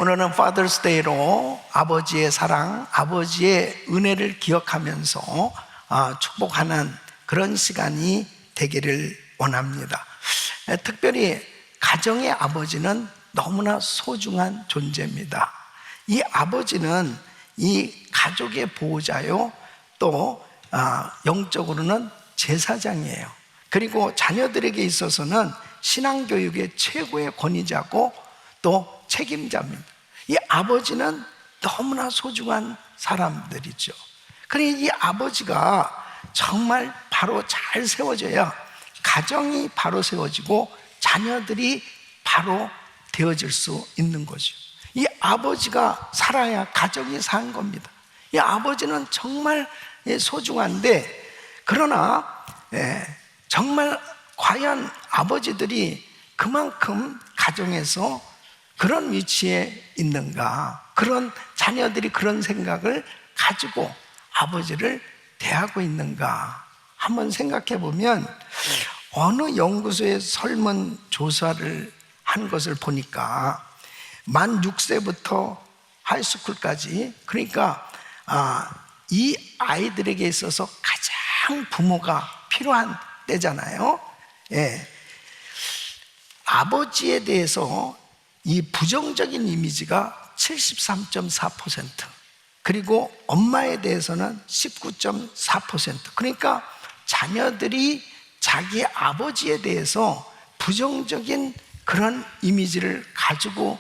오늘은 Father's Day로 아버지의 사랑, 아버지의 은혜를 기억하면서 축복하는 그런 시간이 되기를 원합니다. 특별히 가정의 아버지는 너무나 소중한 존재입니다. 이 아버지는 이 가족의 보호자요, 또 영적으로는 제사장이에요. 그리고 자녀들에게 있어서는 신앙교육의 최고의 권위자고 또 책임자입니다. 이 아버지는 너무나 소중한 사람들이죠. 그러니 이 아버지가 정말 바로 잘 세워져야 가정이 바로 세워지고 자녀들이 바로 되어질 수 있는 거죠. 이 아버지가 살아야 가정이 산 겁니다. 이 아버지는 정말 소중한데, 그러나 정말 과연 아버지들이 그만큼 가정에서 그런 위치에 있는가, 그런 자녀들이 그런 생각을 가지고 아버지를 대하고 있는가 한번 생각해 보면, 어느 연구소에 설문조사를 한 것을 보니까 만 6세부터 하이스쿨까지, 그러니까 이 아이들에게 있어서 가장 부모가 필요한 때잖아요. 아버지에 대해서 이 부정적인 이미지가 73.4%, 그리고 엄마에 대해서는 19.4%. 그러니까 자녀들이 자기 아버지에 대해서 부정적인 그런 이미지를 가지고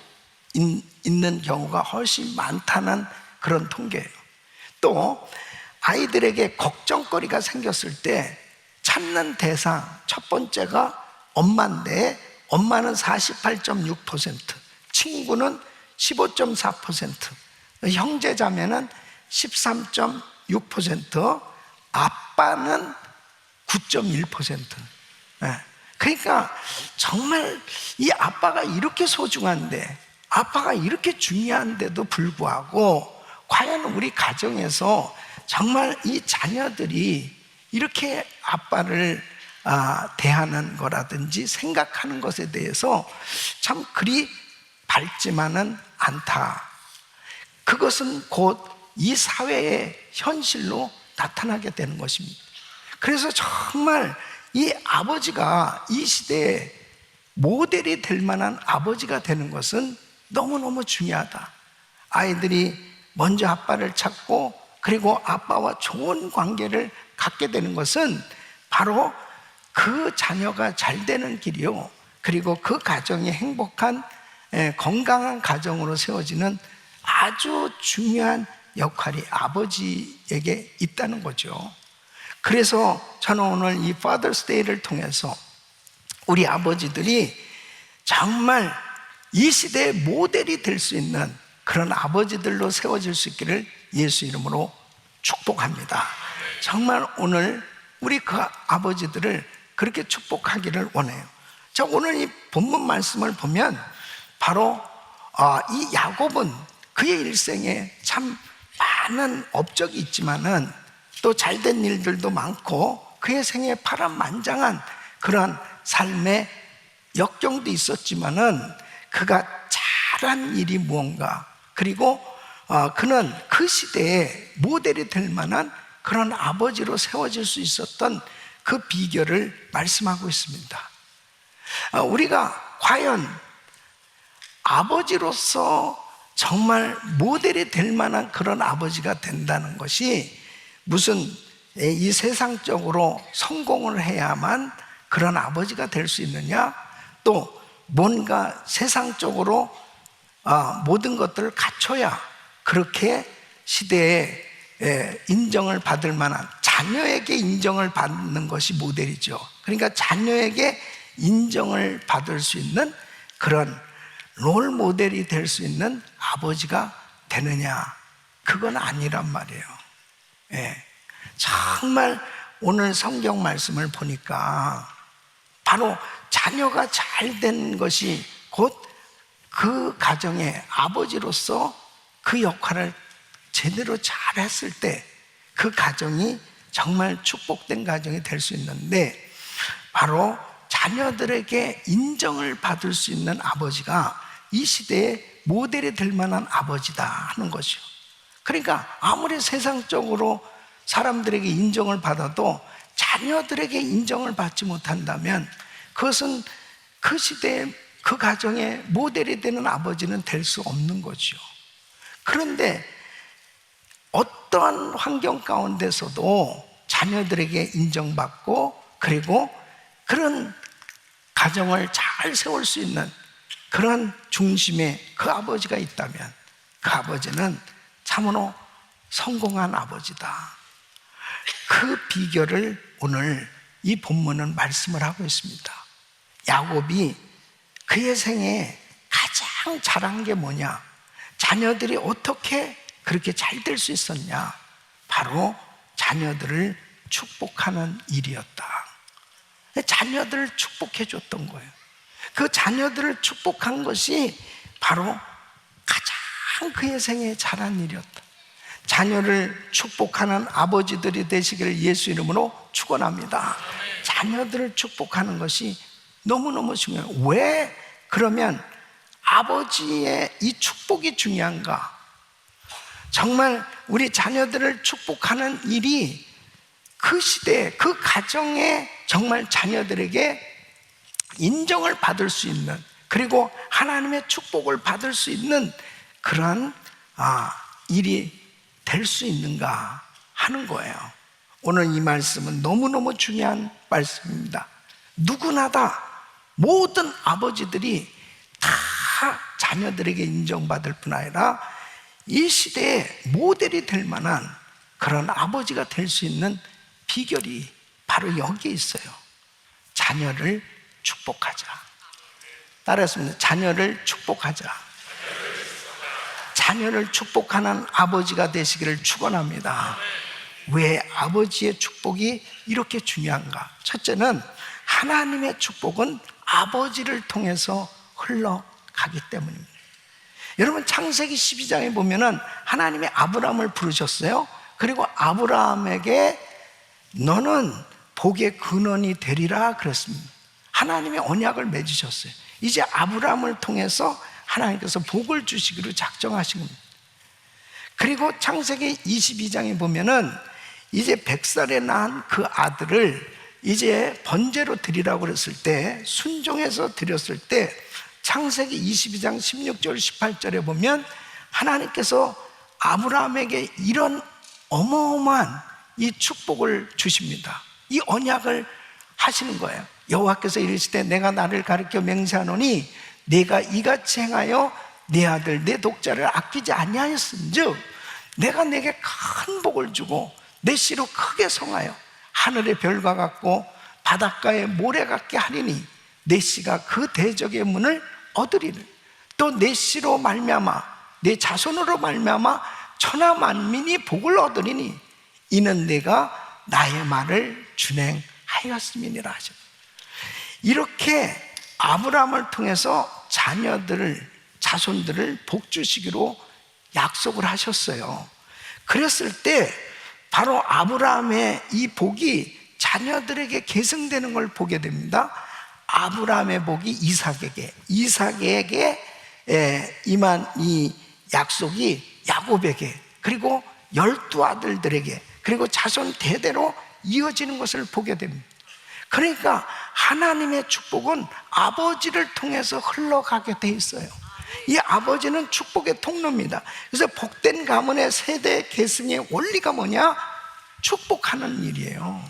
있는 경우가 훨씬 많다는 그런 통계예요. 또 아이들에게 걱정거리가 생겼을 때 찾는 대상 첫 번째가 엄마인데, 엄마는 48.6%, 친구는 15.4%, 형제자매는 13.6%, 아빠는 9.1%. 그러니까 정말 이 아빠가 이렇게 소중한데, 아빠가 이렇게 중요한데도 불구하고 과연 우리 가정에서 정말 이 자녀들이 이렇게 아빠를 대하는 거라든지 생각하는 것에 대해서 참 그리 밝지만은 않다. 그것은 곧 이 사회의 현실로 나타나게 되는 것입니다. 그래서 정말 이 아버지가 이 시대에 모델이 될 만한 아버지가 되는 것은 너무너무 중요하다. 아이들이 먼저 아빠를 찾고, 그리고 아빠와 좋은 관계를 갖게 되는 것은 바로 그 자녀가 잘 되는 길이요, 그리고 그 가정이 행복한 건강한 가정으로 세워지는 아주 중요한 역할이 아버지에게 있다는 거죠. 그래서 저는 오늘 이 Father's Day를 통해서 우리 아버지들이 정말 이 시대의 모델이 될 수 있는 그런 아버지들로 세워질 수 있기를 예수 이름으로 축복합니다. 정말 오늘 우리 그 아버지들을 그렇게 축복하기를 원해요. 자, 오늘 이 본문 말씀을 보면 바로 이 야곱은 그의 일생에 참 많은 업적이 있지만은 또 잘된 일들도 많고 그의 생에 파란만장한 그런 삶의 역경도 있었지만은 그가 잘한 일이 무언가, 그리고 그는 그 시대에 모델이 될 만한 그런 아버지로 세워질 수 있었던 그 비결을 말씀하고 있습니다. 우리가 과연 아버지로서 정말 모델이 될 만한 그런 아버지가 된다는 것이 무슨 이 세상적으로 성공을 해야만 그런 아버지가 될 수 있느냐, 또 뭔가 세상적으로 모든 것들을 갖춰야 그렇게 시대에 인정을 받을 만한, 자녀에게 인정을 받는 것이 모델이죠. 그러니까 자녀에게 인정을 받을 수 있는 그런 롤 모델이 될 수 있는 아버지가 되느냐, 그건 아니란 말이에요. 정말 오늘 성경 말씀을 보니까 바로 자녀가 잘 된 것이 곧 그 가정의 아버지로서 그 역할을 제대로 잘 했을 때 그 가정이 정말 축복된 가정이 될 수 있는데, 바로 자녀들에게 인정을 받을 수 있는 아버지가 이 시대의 모델이 될 만한 아버지다 하는 것이요. 그러니까 아무리 세상적으로 사람들에게 인정을 받아도 자녀들에게 인정을 받지 못한다면 그것은 그 시대의 그 가정의 모델이 되는 아버지는 될 수 없는 거죠. 그런데 어떠한 환경 가운데서도 자녀들에게 인정받고 그리고 그런 가정을 잘 세울 수 있는 그런 중심의 그 아버지가 있다면 그 아버지는 참으로 성공한 아버지다. 그 비결을 오늘 이 본문은 말씀을 하고 있습니다. 야곱이 그의 생에 가장 잘한 게 뭐냐? 자녀들이 어떻게 그렇게 잘 될 수 있었냐? 바로 자녀들을 축복하는 일이었다. 자녀들을 축복해 줬던 거예요. 그 자녀들을 축복한 것이 바로 가장 그의 생에 잘한 일이었다. 자녀를 축복하는 아버지들이 되시기를 예수 이름으로 축원합니다. 자녀들을 축복하는 것이 너무너무 중요해요. 왜 그러면 아버지의 이 축복이 중요한가? 정말 우리 자녀들을 축복하는 일이 그 시대에 그 가정에 정말 자녀들에게 인정을 받을 수 있는, 그리고 하나님의 축복을 받을 수 있는 그러한 일이 될 수 있는가 하는 거예요. 오늘 이 말씀은 너무너무 중요한 말씀입니다. 누구나 다 모든 아버지들이 다 자녀들에게 인정받을 뿐 아니라 이 시대에 모델이 될 만한 그런 아버지가 될 수 있는 비결이 바로 여기에 있어요. 자녀를 축복하자. 따라했습니다. 자녀를 축복하자. 자녀를 축복하는 아버지가 되시기를 축원합니다. 왜 아버지의 축복이 이렇게 중요한가? 첫째는 하나님의 축복은 아버지를 통해서 흘러가기 때문입니다. 여러분 창세기 12장에 보면은 하나님의 아브라함을 부르셨어요. 그리고 아브라함에게 너는 복의 근원이 되리라 그랬습니다. 하나님의 언약을 맺으셨어요. 이제 아브라함을 통해서 하나님께서 복을 주시기로 작정하신 겁니다. 그리고 창세기 22장에 보면은 이제 100살에 낳은 그 아들을 이제 번제로 드리라고 그랬을 때, 순종해서 드렸을 때 창세기 22장 16절 18절에 보면 하나님께서 아브라함에게 이런 어마어마한 이 축복을 주십니다. 이 언약을 하시는 거예요. 여호와께서 이르시되 내가 나를 가르쳐 맹세하노니 내가 이같이 행하여 내 아들 내 독자를 아끼지 아니하였은즉 내가 내게 큰 복을 주고 내 씨로 크게 성하여 하늘의 별과 같고 바닷가의 모래 같게 하리니 내 씨가 그 대적의 문을 얻으리니 또 내 씨로 말미암아 내 자손으로 말미암아 천하 만민이 복을 얻으리니 이는 내가 나의 말을 준행하였음이니라 하셨다. 이렇게 아브라함을 통해서 자손들을 복 주시기로 약속을 하셨어요. 그랬을 때 바로 아브라함의 이 복이 자녀들에게 계승되는 걸 보게 됩니다. 아브라함의 복이 이삭에게 임한 이 약속이 야곱에게, 그리고 12아들들에게, 그리고 자손 대대로 이어지는 것을 보게 됩니다. 그러니까 하나님의 축복은 아버지를 통해서 흘러가게 돼 있어요. 이 아버지는 축복의 통로입니다. 그래서 복된 가문의 세대 계승의 원리가 뭐냐? 축복하는 일이에요.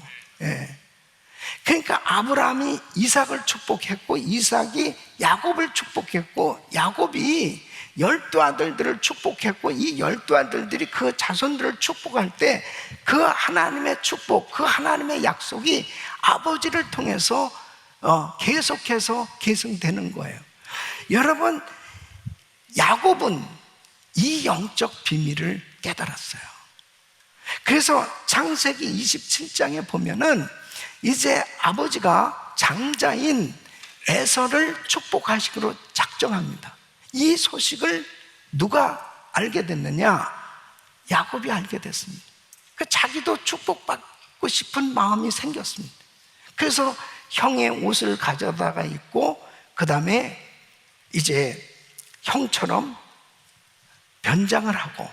그러니까 아브라함이 이삭을 축복했고 이삭이 야곱을 축복했고 야곱이 12아들들을 축복했고 이 12아들들이 그 자손들을 축복할 때 그 하나님의 축복, 그 하나님의 약속이 아버지를 통해서 계속해서 계승되는 거예요. 여러분, 야곱은 이 영적 비밀을 깨달았어요. 그래서 창세기 27장에 보면은 이제 아버지가 장자인 에서를 축복하시기로 작정합니다. 이 소식을 누가 알게 됐느냐? 야곱이 알게 됐습니다. 자기도 축복받고 싶은 마음이 생겼습니다. 그래서 형의 옷을 가져다가 입고 그 다음에 이제 형처럼 변장을 하고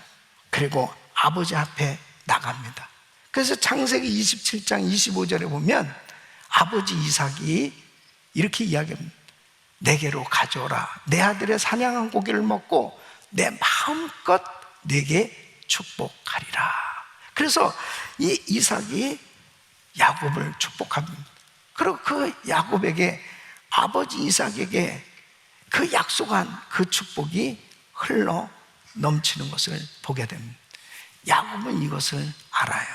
그리고 아버지 앞에 나갑니다. 그래서 창세기 27장 25절에 보면 아버지 이삭이 이렇게 이야기합니다. 내게로 가져오라. 내 아들의 사냥한 고기를 먹고 내 마음껏 내게 축복하리라. 그래서 이 이삭이 야곱을 축복합니다. 그리고 그 야곱에게, 아버지 이삭에게 그 약속한 그 축복이 흘러 넘치는 것을 보게 됩니다. 야곱은 이것을 알아요.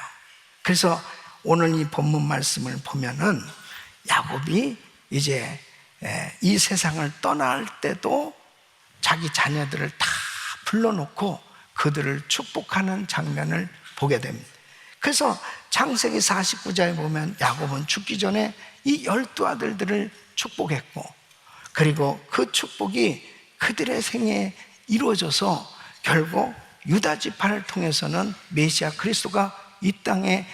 그래서 오늘 이 본문 말씀을 보면은 야곱이 이제 이 세상을 떠날 때도 자기 자녀들을 다 불러놓고 그들을 축복하는 장면을 보게 됩니다. 그래서 창세기 49장에 보면 야곱은 죽기 전에 이 12아들들을 축복했고, 그리고 그 축복이 그들의 생애에 이루어져서 결국 유다 지파를 통해서는 메시아 그리스도가 이 땅에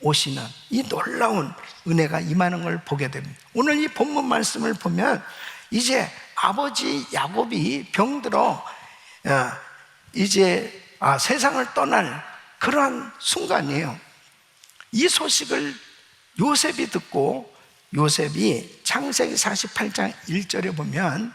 오시는 이 놀라운 은혜가 임하는 걸 보게 됩니다. 오늘 이 본문 말씀을 보면 이제 아버지 야곱이 병들어 이제 세상을 떠날 그러한 순간이에요. 이 소식을 요셉이 듣고, 요셉이 창세기 48장 1절에 보면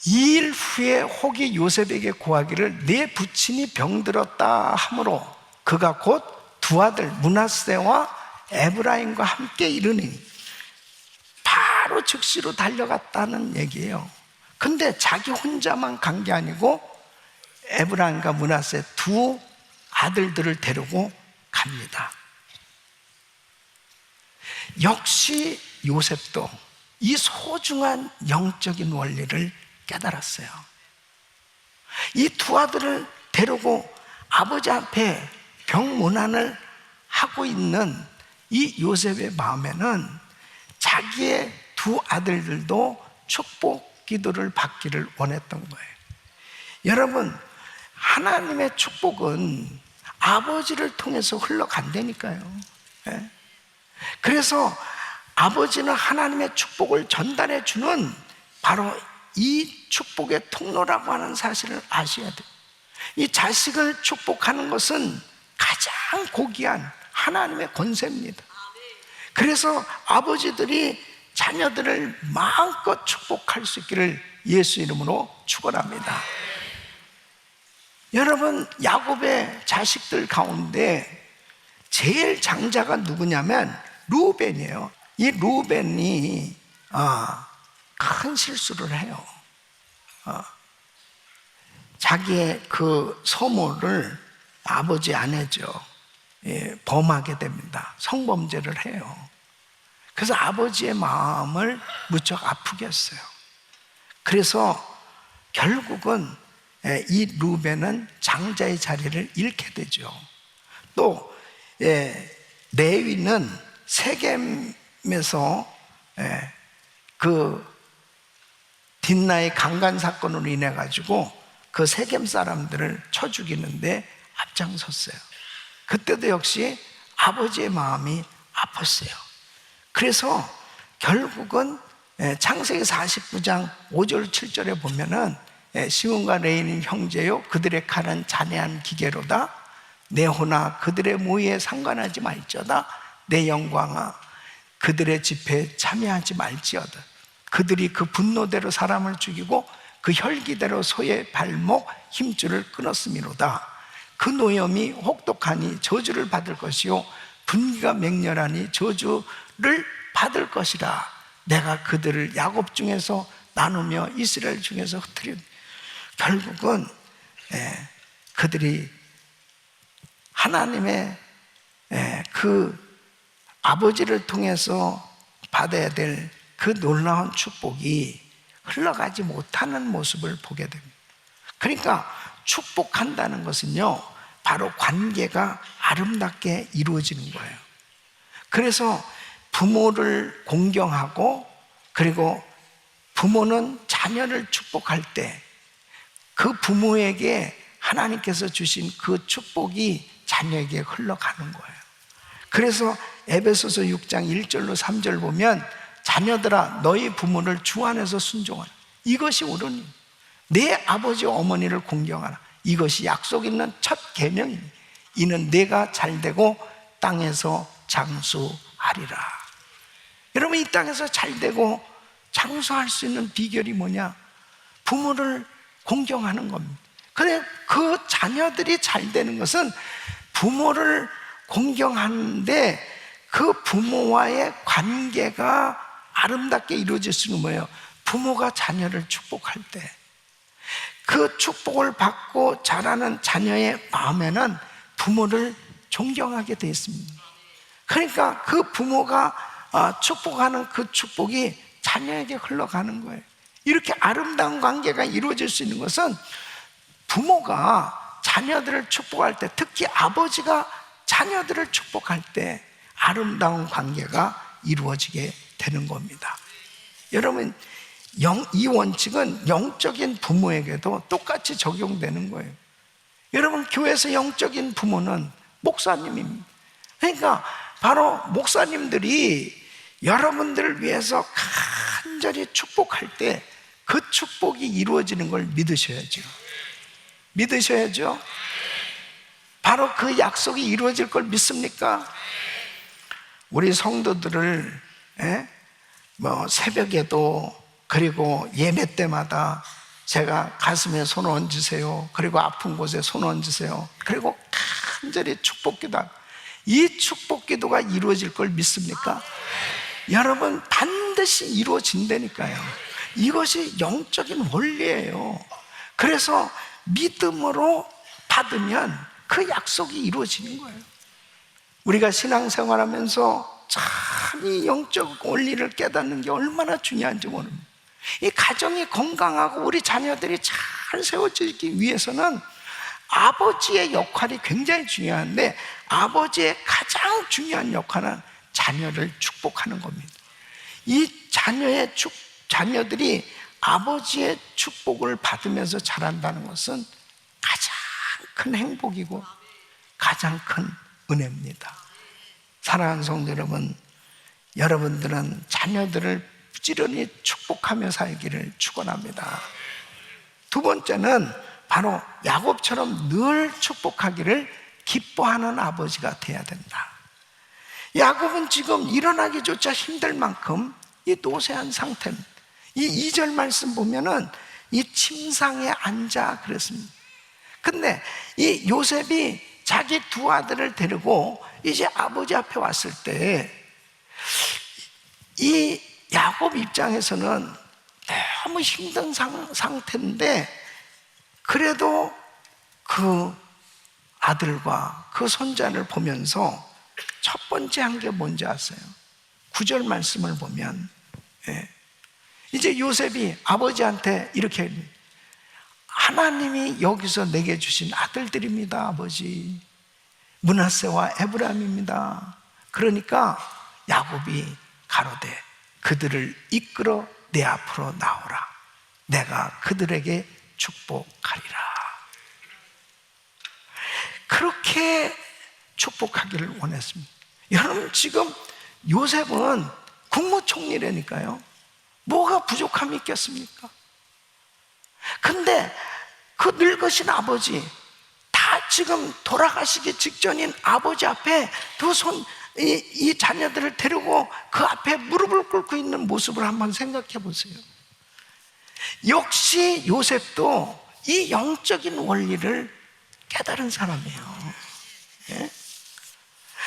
2일 후에 혹이 요셉에게 고하기를 내 부친이 병들었다 하므로 그가 곧 두 아들 므낫세와 에브라임과 함께 이르니, 바로 즉시로 달려갔다는 얘기예요. 근데 자기 혼자만 간 게 아니고 에브라임과 므낫세 두 아들들을 데리고 갑니다. 역시 요셉도 이 소중한 영적인 원리를 깨달았어요. 이 두 아들을 데리고 아버지 앞에 병문안을 하고 있는 이 요셉의 마음에는 자기의 두 아들들도 축복 기도를 받기를 원했던 거예요. 여러분, 하나님의 축복은 아버지를 통해서 흘러간다니까요. 그래서 아버지는 하나님의 축복을 전달해 주는 바로 이 축복의 통로라고 하는 사실을 아셔야 돼요. 이 자식을 축복하는 것은 가장 고귀한 하나님의 권세입니다. 그래서 아버지들이 자녀들을 마음껏 축복할 수 있기를 예수 이름으로 축원합니다. 여러분, 야곱의 자식들 가운데 제일 장자가 누구냐면 루벤이에요. 이 루벤이 큰 실수를 해요. 자기의 그 소모를 아버지 아내죠, 범하게 됩니다. 성범죄를 해요. 그래서 아버지의 마음을 무척 아프게 했어요. 그래서 결국은 이 루벤은 장자의 자리를 잃게 되죠. 또 레위는 세겜에서 그 딘나의 강간 사건으로 인해 가지고 그 세겜 사람들을 쳐 죽이는데 앞장섰어요. 그때도 역시 아버지의 마음이 아팠어요. 그래서 결국은 창세기 49장 5절 7절에 보면은 시몬과 레위는 형제요 그들의 칼은 잔해한 기계로다. 내 호나 그들의 모의에 상관하지 말지어다. 내 영광아 그들의 집회에 참여하지 말지어다. 그들이 그 분노대로 사람을 죽이고 그 혈기대로 소의 발목 힘줄을 끊었음이로다. 그 노염이 혹독하니 저주를 받을 것이요 분기가 맹렬하니 저주를 받을 것이라. 내가 그들을 야곱 중에서 나누며 이스라엘 중에서 흩트려. 결국은 그들이 하나님의 그 아버지를 통해서 받아야 될 그 놀라운 축복이 흘러가지 못하는 모습을 보게 됩니다. 그러니까 축복한다는 것은요, 바로 관계가 아름답게 이루어지는 거예요. 그래서 부모를 공경하고, 그리고 부모는 자녀를 축복할 때 그 부모에게 하나님께서 주신 그 축복이 자녀에게 흘러가는 거예요. 그래서 에베소서 6장 1절로 3절 보면 자녀들아 너희 부모를 주 안에서 순종하라. 이것이 옳으니 내 아버지 어머니를 공경하라. 이것이 약속 있는 첫 계명입니다. 이는 내가 잘되고 땅에서 장수하리라. 여러분, 이 땅에서 잘되고 장수할 수 있는 비결이 뭐냐? 부모를 공경하는 겁니다. 근데 그 자녀들이 잘 되는 것은 부모를 공경하는데 그 부모와의 관계가 아름답게 이루어질 수 있는 뭐예요? 부모가 자녀를 축복할 때 그 축복을 받고 자라는 자녀의 마음에는 부모를 존경하게 되어 있습니다. 그러니까 그 부모가 축복하는 그 축복이 자녀에게 흘러가는 거예요. 이렇게 아름다운 관계가 이루어질 수 있는 것은 부모가 자녀들을 축복할 때, 특히 아버지가 자녀들을 축복할 때 아름다운 관계가 이루어지게 되는 겁니다. 여러분, 이 원칙은 영적인 부모에게도 똑같이 적용되는 거예요. 여러분, 교회에서 영적인 부모는 목사님입니다. 그러니까 바로 목사님들이 여러분들을 위해서 간절히 축복할 때 그 축복이 이루어지는 걸 믿으셔야죠. 믿으셔야죠. 바로 그 약속이 이루어질 걸 믿습니까? 우리 성도들을 새벽에도 그리고 예배 때마다 제가 가슴에 손 얹으세요. 그리고 아픈 곳에 손 얹으세요. 그리고 간절히 축복기도, 이 축복기도가 이루어질 걸 믿습니까? 여러분, 반드시 이루어진다니까요. 이것이 영적인 원리예요. 그래서 믿음으로 받으면 그 약속이 이루어지는 거예요. 우리가 신앙생활하면서 참 이 영적 원리를 깨닫는 게 얼마나 중요한지 모릅니다. 이 가정이 건강하고 우리 자녀들이 잘 세워지기 위해서는 아버지의 역할이 굉장히 중요한데, 아버지의 가장 중요한 역할은 자녀를 축복하는 겁니다. 이 자녀들이 아버지의 축복을 받으면서 자란다는 것은 가장 큰 행복이고 가장 큰 은혜입니다. 사랑하는 성도 여러분, 여러분들은 자녀들을 부지런히 축복하며 살기를 축원합니다. 두 번째는 바로 야곱처럼 늘 축복하기를 기뻐하는 아버지가 돼야 된다. 야곱은 지금 일어나기조차 힘들 만큼 이 노쇠한 상태입니다. 이 2절 말씀 보면은 이 침상에 앉아 그랬습니다. 근데 이 요셉이 자기 두 아들을 데리고 이제 아버지 앞에 왔을 때 이 야곱 입장에서는 너무 힘든 상태인데, 그래도 그 아들과 그 손자를 보면서 첫 번째 한 게 뭔지 아세요? 9절 말씀을 보면 이제 요셉이 아버지한테 이렇게, 하나님이 여기서 내게 주신 아들들입니다, 아버지. 므낫세와 에브라임입니다. 그러니까 야곱이 가로되 그들을 이끌어 내 앞으로 나오라. 내가 그들에게 축복하리라. 그렇게 축복하기를 원했습니다. 여러분, 지금 요셉은 국무총리라니까요. 뭐가 부족함이 있겠습니까? 근데 그 늙으신 아버지, 다 지금 돌아가시기 직전인 아버지 앞에 이 자녀들을 데리고 그 앞에 무릎을 꿇고 있는 모습을 한번 생각해 보세요. 역시 요셉도 이 영적인 원리를 깨달은 사람이에요. 예?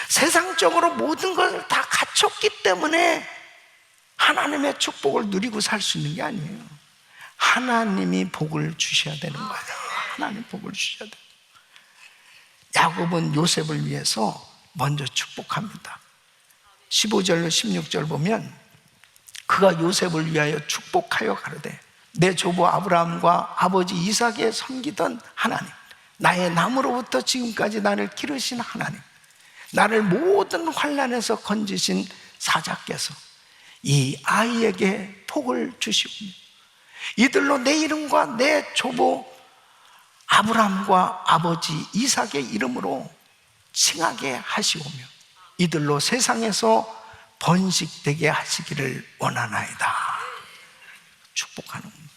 세상적으로 모든 것을 다 갖췄기 때문에 하나님의 축복을 누리고 살 수 있는 게 아니에요. 하나님이 복을 주셔야 되는 거예요. 하나님 복을 주셔야 돼요. 야곱은 요셉을 위해서 먼저 축복합니다. 15절로 16절 보면 그가 요셉을 위하여 축복하여 가로되 내 조부 아브라함과 아버지 이삭에 섬기던 하나님, 나의 남으로부터 지금까지 나를 기르신 하나님, 나를 모든 환난에서 건지신 사자께서 이 아이에게 복을 주시고 이들로 내 이름과 내 조부 아브라함과 아버지 이삭의 이름으로 칭하게 하시오며 이들로 세상에서 번식되게 하시기를 원하나이다. 축복하는 겁니다.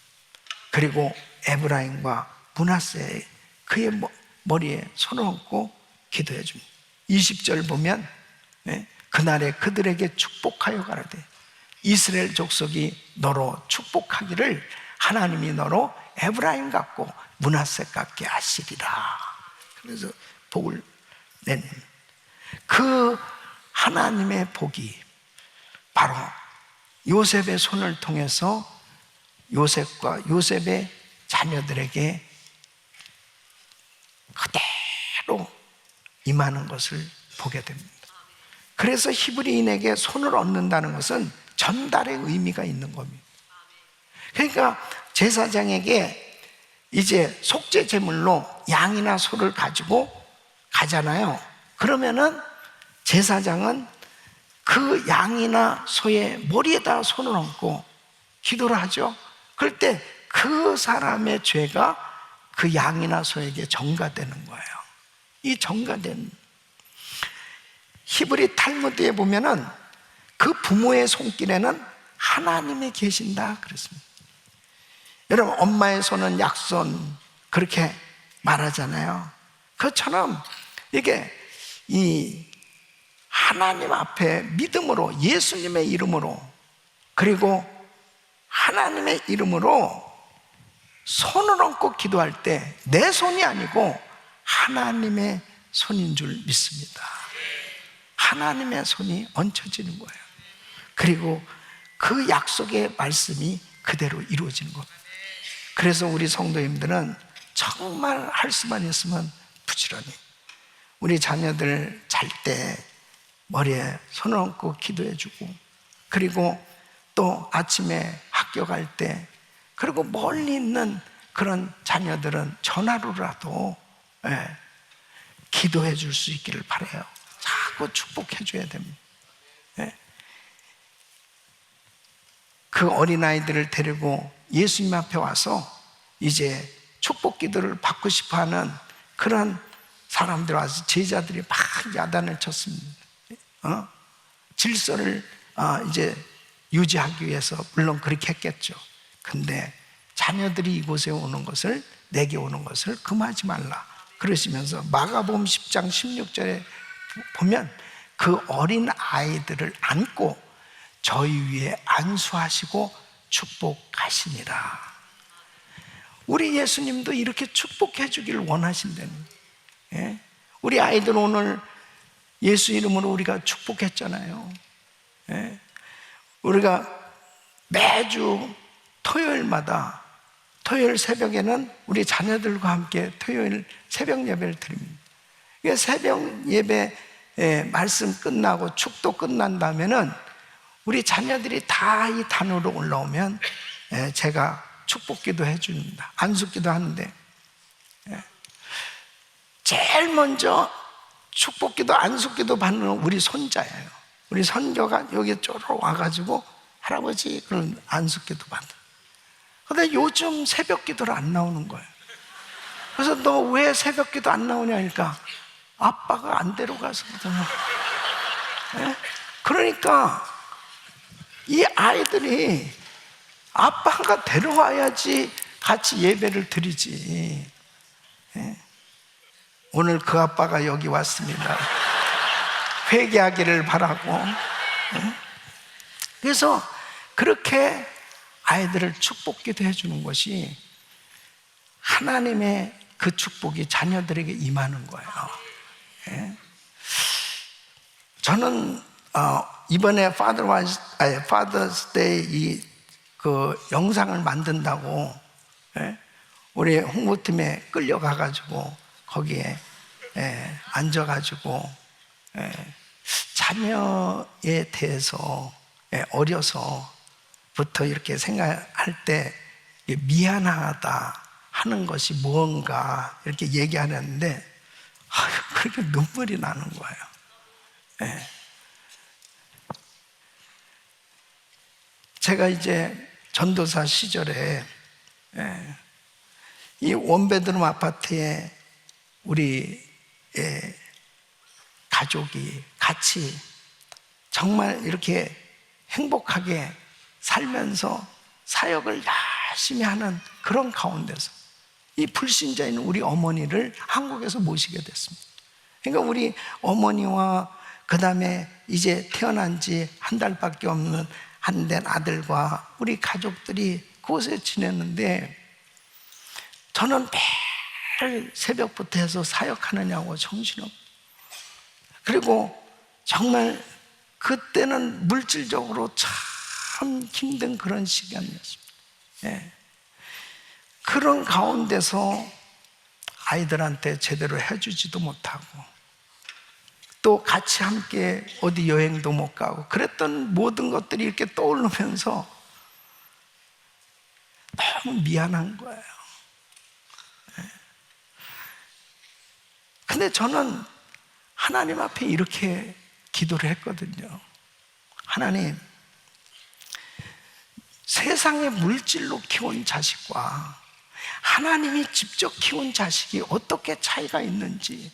그리고 에브라임과 므낫세 그의 머리에 손을 얹고 기도해 줍니다. 20절 보면 그날에 그들에게 축복하여 가라되 이스라엘 족속이 너로 축복하기를 하나님이 너로 에브라임 같고 므낫세 같게 하시리라. 그래서 복을 내는 그 하나님의 복이 바로 요셉의 손을 통해서 요셉과 요셉의 자녀들에게 그대로 임하는 것을 보게 됩니다. 그래서 히브리인에게 손을 얹는다는 것은 전달의 의미가 있는 겁니다. 그러니까 제사장에게 이제 속죄 제물로 양이나 소를 가지고 가잖아요. 그러면은 제사장은 그 양이나 소의 머리에다 손을 얹고 기도를 하죠. 그럴 때 그 사람의 죄가 그 양이나 소에게 전가되는 거예요. 이 전가된 히브리 탈무드에 보면은 그 부모의 손길에는 하나님이 계신다 그랬습니다. 여러분 엄마의 손은 약손 그렇게 말하잖아요. 그것처럼 이게 이 하나님 앞에 믿음으로 예수님의 이름으로 그리고 하나님의 이름으로 손을 얹고 기도할 때 내 손이 아니고 하나님의 손인 줄 믿습니다. 하나님의 손이 얹혀지는 거예요. 그리고 그 약속의 말씀이 그대로 이루어지는 겁니다. 그래서 우리 성도님들은 정말 할 수만 있으면 부지런히 우리 자녀들 잘 때 머리에 손을 얹고 기도해 주고 그리고 또 아침에 학교 갈 때 그리고 멀리 있는 그런 자녀들은 전화로라도 기도해 줄 수 있기를 바라요. 자꾸 축복해 줘야 됩니다. 그 어린아이들을 데리고 예수님 앞에 와서 이제 축복 기도를 받고 싶어 하는 그런 사람들 와서 제자들이 막 야단을 쳤습니다. 질서를 이제 유지하기 위해서 물론 그렇게 했겠죠. 근데 자녀들이 이곳에 오는 것을 내게 오는 것을 금하지 말라 그러시면서 마가복음 10장 16절에 보면 그 어린 아이들을 안고 저희 위에 안수하시고 축복하시니라. 우리 예수님도 이렇게 축복해 주기를 원하신다는 거예요. 우리 아이들 오늘 예수 이름으로 우리가 축복했잖아요. 우리가 매주 토요일마다 토요일 새벽에는 우리 자녀들과 함께 토요일 새벽 예배를 드립니다. 새벽 예배 말씀 끝나고 축도 끝난 다음에는 우리 자녀들이 다 이 단으로 올라오면 제가 축복기도 해줍니다. 안수기도 하는데 제일 먼저 축복기도 안수기도 받는 우리 손자예요. 우리 손녀가 여기 쪼러 와가지고 할아버지 그런 안수기도 받아. 근데 요즘 새벽기도를 안 나오는 거예요. 그래서 너 왜 새벽기도 안 나오냐니까 아빠가 안 데려가서 그러잖아. 그러니까 이 아이들이 아빠가 데려와야지 같이 예배를 드리지. 오늘 그 아빠가 여기 왔습니다. 회개하기를 바라고. 그래서 그렇게 아이들을 축복기도 해주는 것이 하나님의 그 축복이 자녀들에게 임하는 거예요. 저는 이번에 Father's Day 그 영상을 만든다고 우리 홍보팀에 끌려가가지고 거기에 앉아가지고 자녀에 대해서 어려서부터 이렇게 생각할 때 미안하다 하는 것이 무언가 이렇게 얘기하는데 그렇게 눈물이 나는 거예요. 제가 이제 전도사 시절에 이 원베드룸 아파트에 우리 가족이 같이 정말 이렇게 행복하게 살면서 사역을 열심히 하는 그런 가운데서 이 불신자인 우리 어머니를 한국에서 모시게 됐습니다. 그러니까 우리 어머니와 그 다음에 이제 태어난 지 한 달밖에 없는 안 된 아들과 우리 가족들이 그곳에 지냈는데, 저는 매일 새벽부터 해서 사역하느냐고 정신없고, 그리고 정말 그때는 물질적으로 참 힘든 그런 시간이었습니다. 예. 그런 가운데서 아이들한테 제대로 해주지도 못하고, 또 같이 함께 어디 여행도 못 가고, 그랬던 모든 것들이 이렇게 떠오르면서 너무 미안한 거예요. 근데 저는 하나님 앞에 이렇게 기도를 했거든요. 하나님, 세상의 물질로 키운 자식과 하나님이 직접 키운 자식이 어떻게 차이가 있는지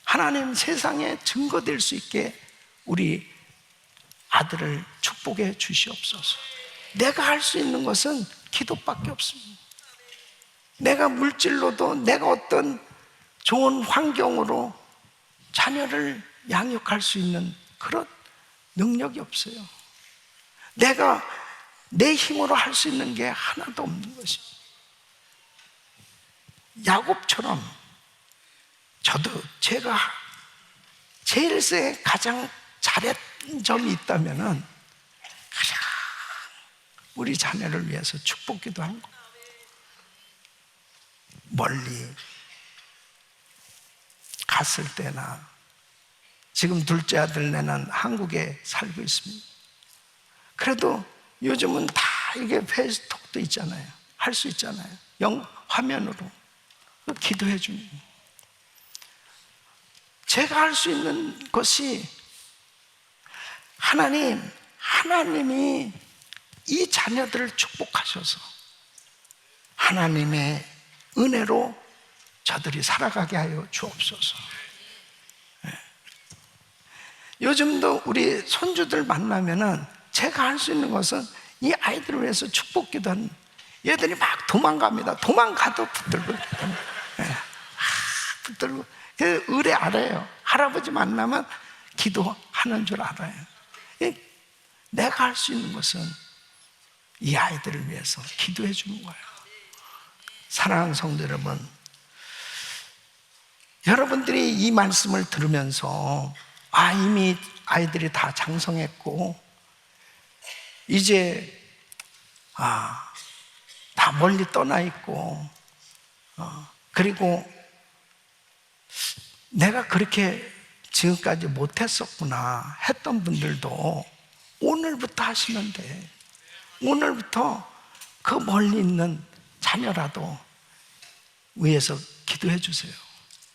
하나님 세상에 증거될 수 있게 우리 아들을 축복해 주시옵소서. 내가 할 수 있는 것은 기도밖에 없습니다. 내가 물질로도, 내가 어떤 좋은 환경으로 자녀를 양육할 수 있는 그런 능력이 없어요. 내가 내 힘으로 할 수 있는 게 하나도 없는 것입니다. 야곱처럼 저도 제가 제일 가장 잘했던 점이 있다면은 가장 우리 자녀를 위해서 축복기도 한 거. 멀리 갔을 때나, 지금 둘째 아들 내는 한국에 살고 있습니다. 그래도 요즘은 다 이게 페이스톡도 있잖아요. 할 수 있잖아요. 화면으로 기도해 줍니다. 제가 할 수 있는 것이 하나님이 이 자녀들을 축복하셔서 하나님의 은혜로 저들이 살아가게 하여 주옵소서. 요즘도 우리 손주들 만나면은 제가 할 수 있는 것은 이 아이들을 위해서 축복기도 하는, 얘들이 막 도망갑니다. 도망가도 붙들고 붙들고 의뢰 알아요. 할아버지 만나면 기도하는 줄 알아요. 내가 할 수 있는 것은 이 아이들을 위해서 기도해 주는 거예요. 사랑하는 성도 여러분, 여러분들이 이 말씀을 들으면서 이미 아이들이 다 장성했고 이제 다 멀리 떠나 있고, 그리고 내가 그렇게 지금까지 못했었구나 했던 분들도 오늘부터 하시면 돼. 오늘부터 그 멀리 있는 자녀라도 위해서 기도해 주세요.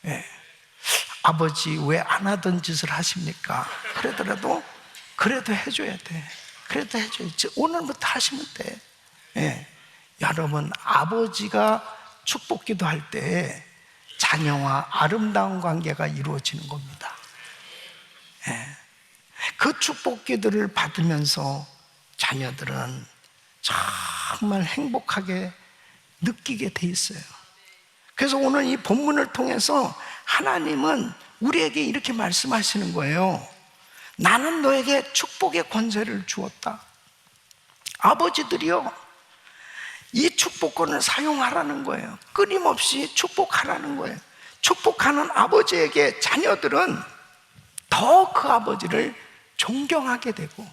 예. 아버지 왜 안 하던 짓을 하십니까? 그래도 해줘야 돼. 그래도 해줘야지. 오늘부터 하시면 돼. 예. 여러분, 아버지가 축복기도 할 때 자녀와 아름다운 관계가 이루어지는 겁니다. 예. 그 축복기들을 받으면서 자녀들은 정말 행복하게 느끼게 돼 있어요. 그래서 오늘 이 본문을 통해서 하나님은 우리에게 이렇게 말씀하시는 거예요. 나는 너에게 축복의 권세를 주었다. 아버지들이요, 이 축복권을 사용하라는 거예요. 끊임없이 축복하라는 거예요. 축복하는 아버지에게 자녀들은 더 그 아버지를 존경하게 되고,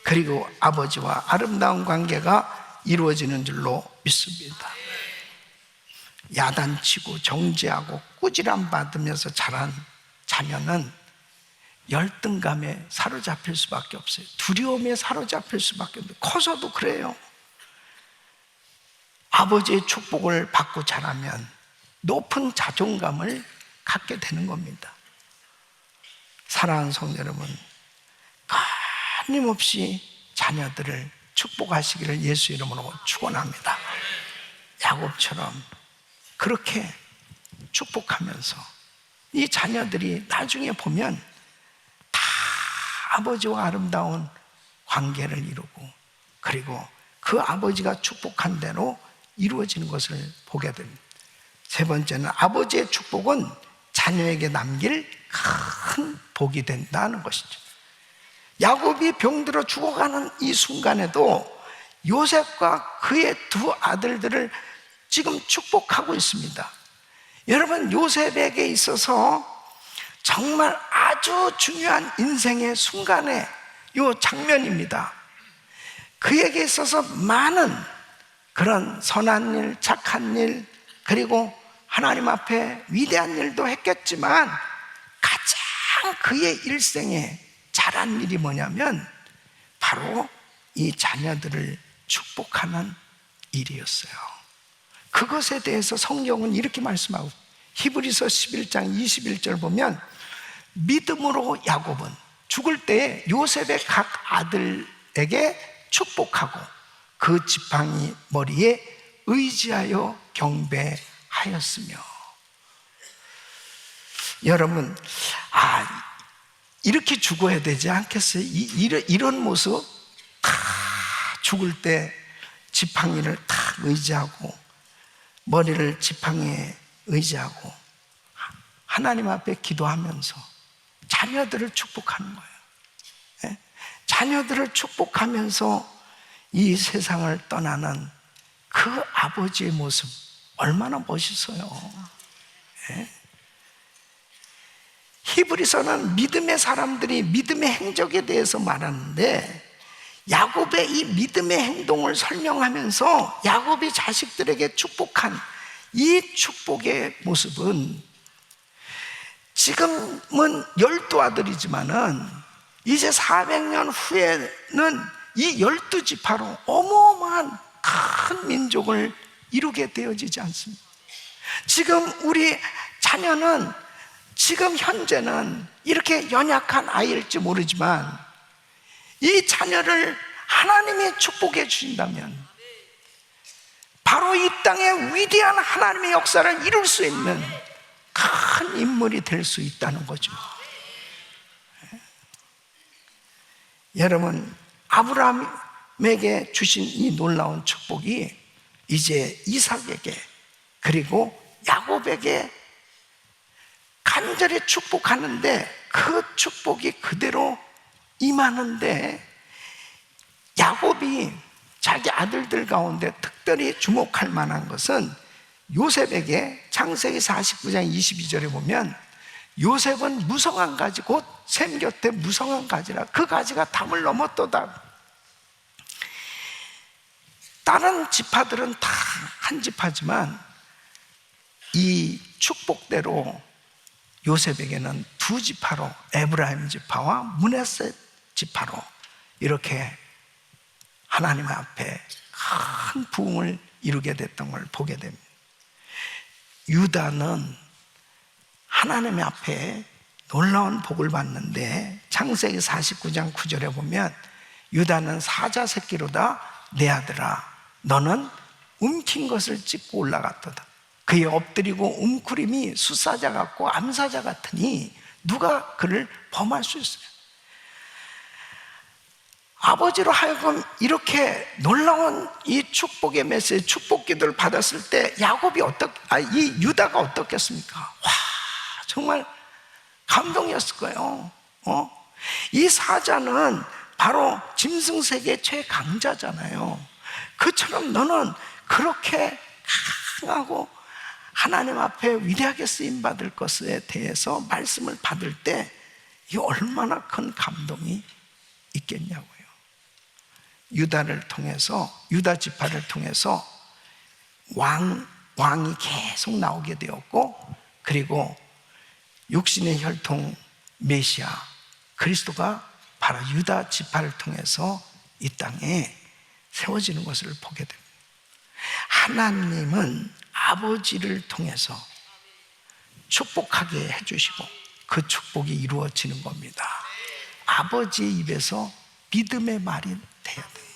그리고 아버지와 아름다운 관계가 이루어지는 줄로 믿습니다. 야단치고 정죄하고 꾸지람 받으면서 자란 자녀는 열등감에 사로잡힐 수밖에 없어요. 두려움에 사로잡힐 수밖에 없어요. 커서도 그래요. 아버지의 축복을 받고 자라면 높은 자존감을 갖게 되는 겁니다. 사랑하는 성도 여러분, 끊임없이 자녀들을 축복하시기를 예수 이름으로 축원합니다. 야곱처럼 그렇게 축복하면서 이 자녀들이 나중에 보면 다 아버지와 아름다운 관계를 이루고, 그리고 그 아버지가 축복한 대로 이루어지는 것을 보게 됩니다. 세 번째는 아버지의 축복은 자녀에게 남길 큰 복이 된다는 것이죠. 야곱이 병들어 죽어가는 이 순간에도 요셉과 그의 두 아들들을 지금 축복하고 있습니다. 여러분, 요셉에게 있어서 정말 아주 중요한 인생의 순간의 요 장면입니다. 그에게 있어서 많은 그런 선한 일, 착한 일, 그리고 하나님 앞에 위대한 일도 했겠지만 가장 그의 일생에 잘한 일이 뭐냐면 바로 이 자녀들을 축복하는 일이었어요. 그것에 대해서 성경은 이렇게 말씀하고, 히브리서 11장 21절 보면 믿음으로 야곱은 죽을 때에 요셉의 각 아들에게 축복하고 그 지팡이 머리에 의지하여 경배하였으며. 여러분, 이렇게 죽어야 되지 않겠어요? 이런 모습, 다 죽을 때 지팡이를 탁 의지하고 머리를 지팡이에 의지하고 하나님 앞에 기도하면서 자녀들을 축복하는 거예요. 예? 자녀들을 축복하면서 이 세상을 떠나는 그 아버지의 모습 얼마나 멋있어요. 예? 히브리서는 믿음의 사람들이 믿음의 행적에 대해서 말하는데, 야곱의 이 믿음의 행동을 설명하면서 야곱이 자식들에게 축복한 이 축복의 모습은, 지금은 12아들이지만은 이제 400년 후에는 이 12지파로 어마어마한 큰 민족을 이루게 되어지지 않습니다. 지금 우리 자녀는, 지금 현재는 이렇게 연약한 아이일지 모르지만 이 자녀를 하나님이 축복해 주신다면 바로 이 땅에 위대한 하나님의 역사를 이룰 수 있는 큰 인물이 될 수 있다는 거죠. 여러분, 아브라함에게 주신 이 놀라운 축복이 이제 이삭에게, 그리고 야곱에게 간절히 축복하는데 그 축복이 그대로 임하는데, 야곱이 자기 아들들 가운데 특별히 주목할 만한 것은 요셉에게 창세기 49장 22절에 보면, 요셉은 무성한 가지 곧 샘 곁에 무성한 가지라 그 가지가 담을 넘었도다. 다른 지파들은 다 한 지파지만 이 축복대로 요셉에게는 두 지파로, 에브라임 지파와 므낫세 지파로 이렇게 하나님 앞에 큰 부흥을 이루게 됐던 걸 보게 됩니다. 유다는 하나님 앞에 놀라운 복을 받는데, 창세기 49장 9절에 보면 유다는 사자 새끼로다 내 아들아 너는 움킨 것을 찢고 올라갔도다. 그의 엎드리고 움크림이 수사자 같고 암사자 같으니 누가 그를 범할 수 있어요. 아버지로 하여금 이렇게 놀라운 이 축복의 메시지, 축복 기도를 받았을 때 야곱이 이 유다가 어떻겠습니까? 와, 정말 감동이었을 거예요. 이 사자는 바로 짐승세계 최강자잖아요. 그처럼 너는 그렇게 강하고 하나님 앞에 위대하게 쓰임받을 것에 대해서 말씀을 받을 때 이 얼마나 큰 감동이 있겠냐고요. 유다를 통해서, 유다 지파를 통해서 왕이 계속 나오게 되었고, 그리고 육신의 혈통 메시아 그리스도가 바로 유다 지파를 통해서 이 땅에 세워지는 것을 보게 됩니다. 하나님은 아버지를 통해서 축복하게 해주시고 그 축복이 이루어지는 겁니다. 아버지의 입에서 믿음의 말이 돼야 돼요.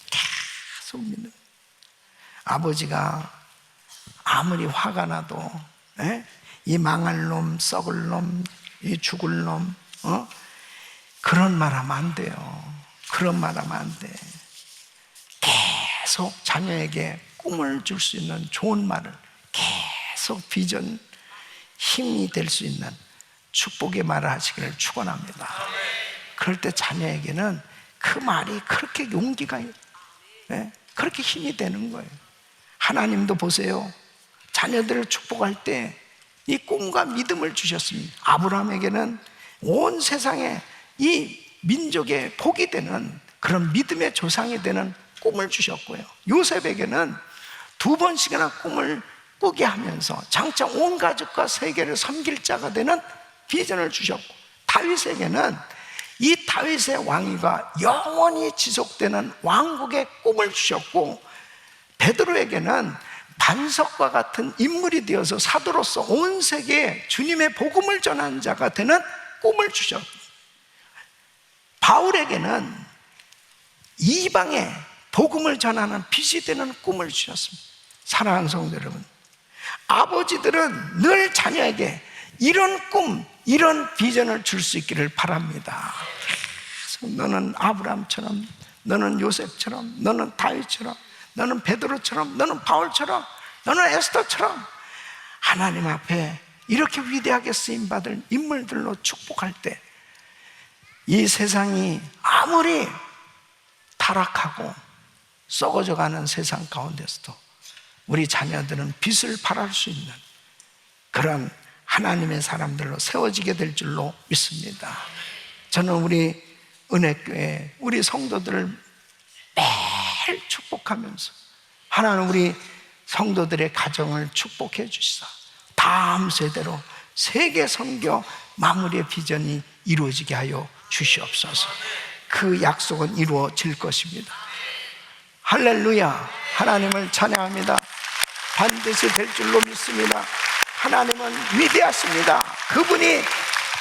계속 믿는. 아버지가 아무리 화가 나도 이 망할 놈, 썩을 놈, 이 죽을 놈, 그런 말 하면 안 돼요. 그런 말 하면 안 돼. 계속 자녀에게 꿈을 줄 수 있는 좋은 말을 계속 비전, 힘이 될 수 있는 축복의 말을 하시기를 축원합니다. 그럴 때 자녀에게는 그 말이 그렇게 용기가, 그렇게 힘이 되는 거예요. 하나님도 보세요. 자녀들을 축복할 때 이 꿈과 믿음을 주셨습니다. 아브라함에게는 온 세상에 이 민족의 복이 되는 그런 믿음의 조상이 되는 꿈을 주셨고요. 요셉에게는 2번씩이나 꿈을 꾸게 하면서 장차 온 가족과 세계를 섬길 자가 되는 비전을 주셨고, 다윗에게는 이 다윗의 왕위가 영원히 지속되는 왕국의 꿈을 주셨고, 베드로에게는 반석과 같은 인물이 되어서 사도로서 온 세계에 주님의 복음을 전하는 자가 되는 꿈을 주셨고, 바울에게는 이방에 복음을 전하는 빛이 되는 꿈을 주셨습니다. 사랑하는 성도 여러분, 아버지들은 늘 자녀에게 이런 꿈, 이런 비전을 줄 수 있기를 바랍니다. 너는 아브라함처럼, 너는 요셉처럼, 너는 다윗처럼, 너는 베드로처럼, 너는 바울처럼, 너는 에스더처럼 하나님 앞에 이렇게 위대하게 쓰임받을 인물들로 축복할 때, 이 세상이 아무리 타락하고 썩어져가는 세상 가운데서도 우리 자녀들은 빛을 발할 수 있는 그런 하나님의 사람들로 세워지게 될 줄로 믿습니다. 저는 우리 은혜교회 우리 성도들을 매일 축복하면서 하나님 우리 성도들의 가정을 축복해 주시사 다음 세대로 세계 선교 마무리의 비전이 이루어지게 하여 주시옵소서. 그 약속은 이루어질 것입니다. 할렐루야. 하나님을 찬양합니다. 반드시 될 줄로 믿습니다. 하나님은 위대하십니다. 그분이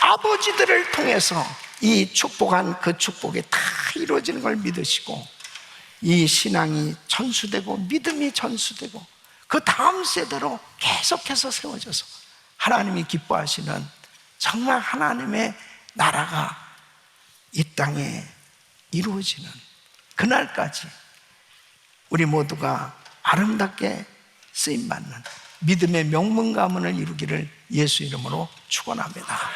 아버지들을 통해서 이 축복한 그 축복이 다 이루어지는 걸 믿으시고, 이 신앙이 전수되고 믿음이 전수되고 그 다음 세대로 계속해서 세워져서 하나님이 기뻐하시는 정말 하나님의 나라가 이 땅에 이루어지는 그날까지 우리 모두가 아름답게 쓰임받는 믿음의 명문 가문을 이루기를 예수 이름으로 축원합니다.